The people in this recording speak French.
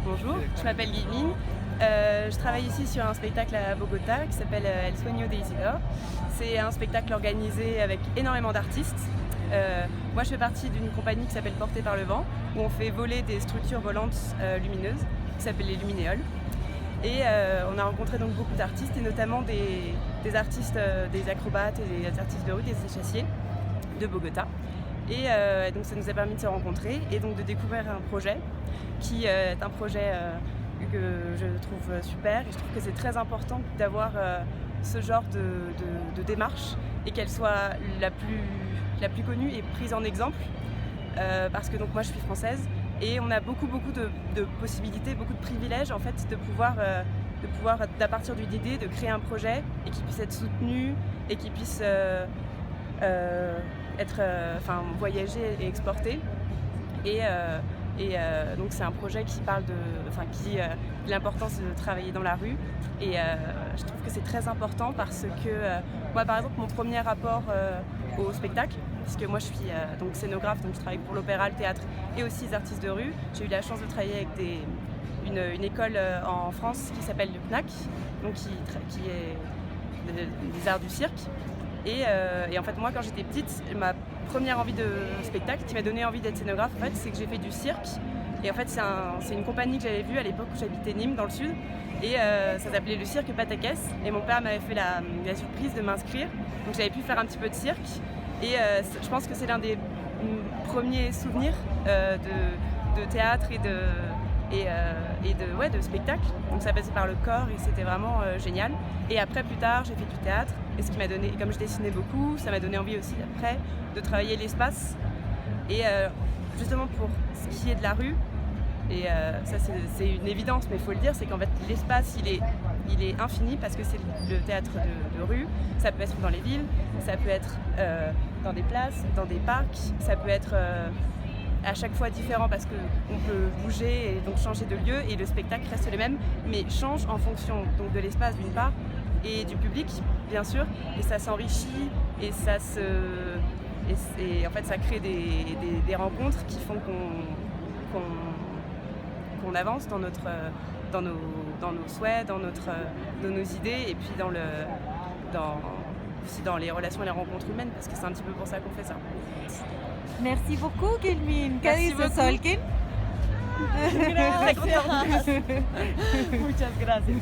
Bonjour, je m'appelle Guillemine. Je travaille ici sur un spectacle à Bogota qui s'appelle El Sueño de Isidore. C'est un spectacle organisé avec énormément d'artistes. Moi je fais partie d'une compagnie qui s'appelle Portée par le vent, où on fait voler des structures volantes lumineuses qui s'appellent les luminéoles. Et on a rencontré donc beaucoup d'artistes et notamment des artistes, des acrobates et des artistes de rue, des échassiers de Bogota. Et donc ça nous a permis de se rencontrer et donc de découvrir un projet qui est un projet que je trouve super, et je trouve que c'est très important d'avoir ce genre de démarche et qu'elle soit la plus connue et prise en exemple parce que donc moi je suis française et on a beaucoup de possibilités, beaucoup de privilèges en fait de pouvoir à partir d'une idée de créer un projet et qui puisse être soutenu et qui puisse voyager et exporter. Donc c'est un projet qui parle de l'importance de travailler dans la rue et je trouve que c'est très important parce que moi par exemple mon premier rapport au spectacle, puisque moi je suis donc scénographe, donc je travaille pour l'opéra, le théâtre et aussi les artistes de rue. J'ai eu la chance de travailler avec une école en France qui s'appelle le CNAC, donc qui est des arts du cirque. Et en fait moi quand j'étais petite, ma première envie de spectacle qui m'a donné envie d'être scénographe en fait, c'est que j'ai fait du cirque. Et en fait c'est une compagnie que j'avais vue à l'époque où j'habitais Nîmes dans le sud. Et ça s'appelait le cirque Patakès. Et mon père m'avait fait la surprise de m'inscrire. Donc j'avais pu faire un petit peu de cirque. Et je pense que c'est l'un des premiers souvenirs de théâtre et de spectacle. Donc ça passait par le corps et c'était vraiment génial. Et après plus tard j'ai fait du théâtre et ce qui m'a donné, comme je dessinais beaucoup, ça m'a donné envie aussi après de travailler l'espace. Et justement pour ce qui est de la rue, et ça c'est une évidence mais il faut le dire, c'est qu'en fait l'espace il est infini parce que c'est le théâtre de rue. Ça peut être dans les villes, ça peut être dans des places, dans des parcs, ça peut être à chaque fois différent parce qu'on peut bouger et donc changer de lieu et le spectacle reste le même mais change en fonction donc de l'espace d'une part et du public bien sûr, et ça s'enrichit et en fait ça crée des rencontres qui font qu'on avance dans nos souhaits, dans nos idées et puis aussi dans les relations et les rencontres humaines parce que c'est un petit peu pour ça qu'on fait ça. Merci beaucoup, Guillemine. ¿Qué Merci dices, beaucoup. Solkin? Très contente. Muchas gracias.